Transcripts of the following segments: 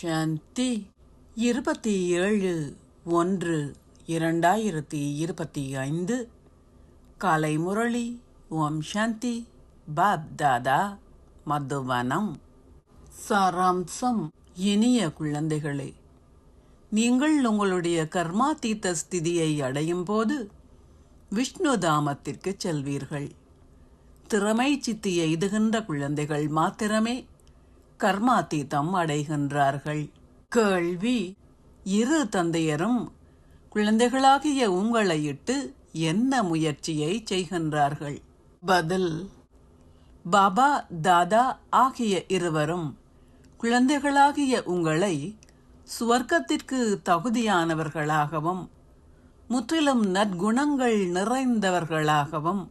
சாந்தி 27/1/2025 காலை முரளி. ஓம் சாந்தி. பாப் தாதா, மதுவனம். சாராம்சம். இனிய குழந்தைகளே, நீங்கள் உங்களுடைய கர்மாதீத ஸ்திதியை அடையும் போது விஷ்ணு தாமத்திற்கு செல்வீர்கள். திறமை சித்தி எய்துகின்ற குழந்தைகள் மாத்திரமே கர்மாதீதம் அடைகின்றார்கள். கேள்வி: இரு தந்தையரும் குழந்தைகளாகிய உங்களை இட்டு என்ன முயற்சியை செய்கின்றார்கள்? பதில்: பாபா தாதா ஆகிய இருவரும் குழந்தைகளாகிய உங்களை சுவர்க்கத்திற்கு தகுதியானவர்களாகவும் முற்றிலும் நற்குணங்கள் நிறைந்தவர்களாகவும்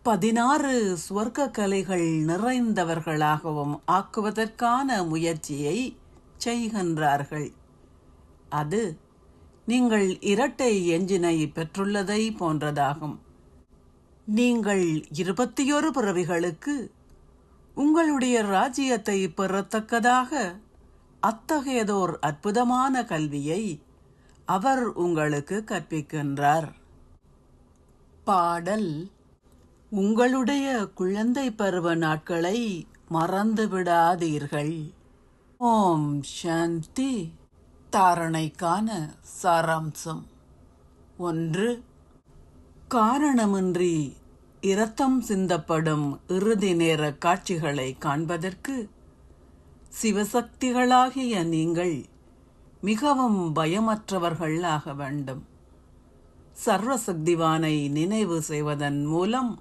16 சுவர்க்க கலைகள் நிறைந்தவர்களாகவும் ஆக்குவதற்கான முயற்சியை செய்கின்றார்கள். அது நீங்கள் இரட்டை எஞ்சினை பெற்றுள்ளதை போன்றதாகும். நீங்கள் 21 பிறவிகளுக்கு உங்களுடைய ராஜ்யத்தை பெறத்தக்கதாக அத்தகையதோர் அற்புதமான கல்வியை அவர் உங்களுக்கு கற்பிக்கின்றார். பாடல்: உங்களுடைய குழந்தை பருவ நாட்களை மறந்து விடாதீர்கள். ஓம் சாந்தி. தாரணைக்கான சாராம்சம். 1. காரணமின்றி இரத்தம் சிந்தப்படும் இறுதி நேர காட்சிகளை காண்பதற்கு சிவசக்திகளாகிய நீங்கள் மிகவும் பயமற்றவர்கள் ஆக வேண்டும். சர்வசக்திவானை நினைவு செய்வதன் மூலம்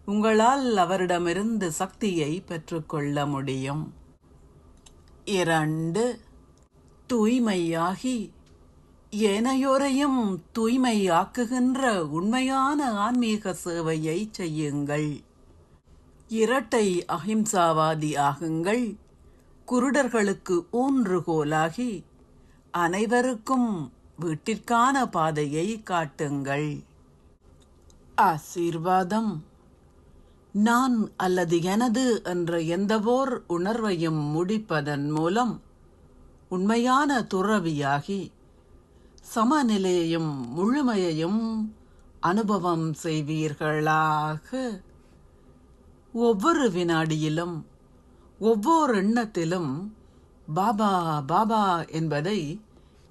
உங்களால் அவரிடமிருந்து சக்தியை பெற்றுக்கொள்ள முடியும். 2. தூய்மையாகி ஏனையோரையும் தூய்மையாக்குகின்ற உண்மையான ஆன்மீக சேவையை செய்யுங்கள். இரட்டை அஹிம்சாவாதி ஆகுங்கள். குருடர்களுக்கு ஊன்றுகோலாகி அனைவருக்கும் வீட்டிற்கான பாதையை காட்டுங்கள். ஆசீர்வாதம். நான் அல்லது எனது என்ற எந்தவோர் உணர்வையும் முடிப்பதன் மூலம் உண்மையான துறவியாகி சமநிலையையும் முழுமையையும் அனுபவம் செய்வீர்களாக. ஒவ்வொரு வினாடியிலும் ஒவ்வொரு எண்ணத்திலும் பாபா பாபா என்பதை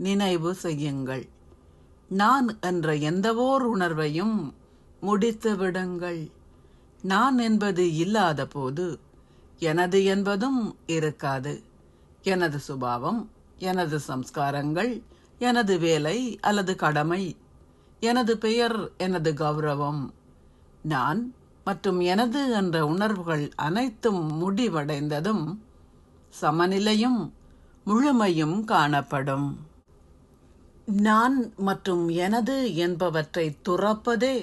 நினைவு செய்யுங்கள். நான் என்ற எந்தவோர் உணர்வையும் முடித்து விடுங்கள். நான் என்பது இல்லாத போது எனது என்பதும் இருக்காது. எனது சுபாவம், எனது சம்ஸ்காரங்கள், எனது வேலை அல்லது கடமை, எனது பெயர், எனது கௌரவம், நான் மற்றும் எனது என்ற உணர்வுகள் அனைத்தும் முடிவடைந்ததும் சமநிலையும் முழுமையும் காணப்படும். நான் மற்றும் எனது என்பவற்றை துறப்பதே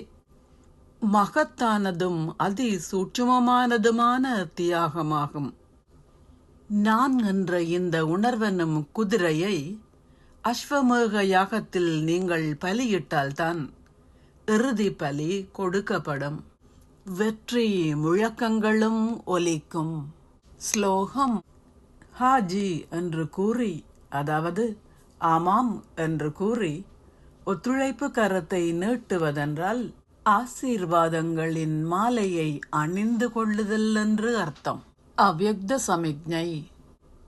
மகத்தானதும் அதி சூட்சுமமானதுமான தியாகமாகும். நான் என்ற இந்த உணர்வெனும் குதிரையை அஸ்வமேக யாகத்தில் நீங்கள் பலியிட்டால்தான் இறுதி பலி கொடுக்கப்படும். வெற்றி முழக்கங்களும் ஒலிக்கும். ஸ்லோகம்: ஹாஜி என்று கூறி, அதாவது ஆமாம் என்று கூறி ஒத்துழைப்பு கரத்தை நீட்டுவதென்றால் ஆசீர்வாதங்களின் மாலையை அணிந்து கொள்ளுதல் என்று அர்த்தம். அவ்யக்த சமிக்ஞை.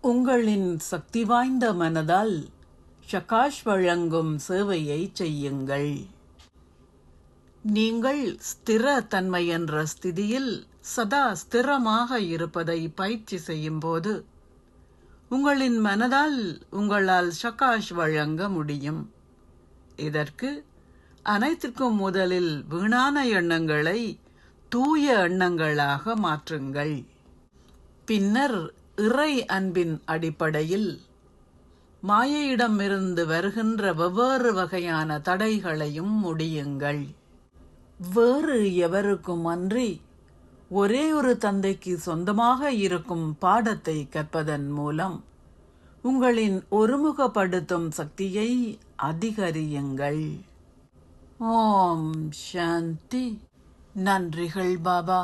உங்களின் சக்தி வாய்ந்த மனதால் ஷகாஷ் வழங்கும் சேவையை செய்யுங்கள். நீங்கள் ஸ்திர தன்மை என்ற ஸ்திதியில் சதா ஸ்திரமாக இருப்பதை பயிற்சி செய்யும் போது உங்களின் மனதால் உங்களால் ஷகாஷ் வழங்க முடியும். இதற்கு அனைத்திற்கும் முதலில் வீணான எண்ணங்களை தூய எண்ணங்களாக மாற்றுங்கள். பின்னர் இறை அன்பின் அடிப்படையில் மாயையிடமிருந்து வருகின்ற வெவ்வேறு வகையான தடைகளையும் முடியுங்கள். வேறு எவருக்கும் அன்றி ஒரே ஒரு தந்தைக்கு சொந்தமாக இருக்கும் பாடத்தை கற்பதன் மூலம் உங்களின் ஒருமுகப்படுத்தும் சக்தியை அதிகரியுங்கள். ஓம் சாந்தி. நன்றிகள் பாபா.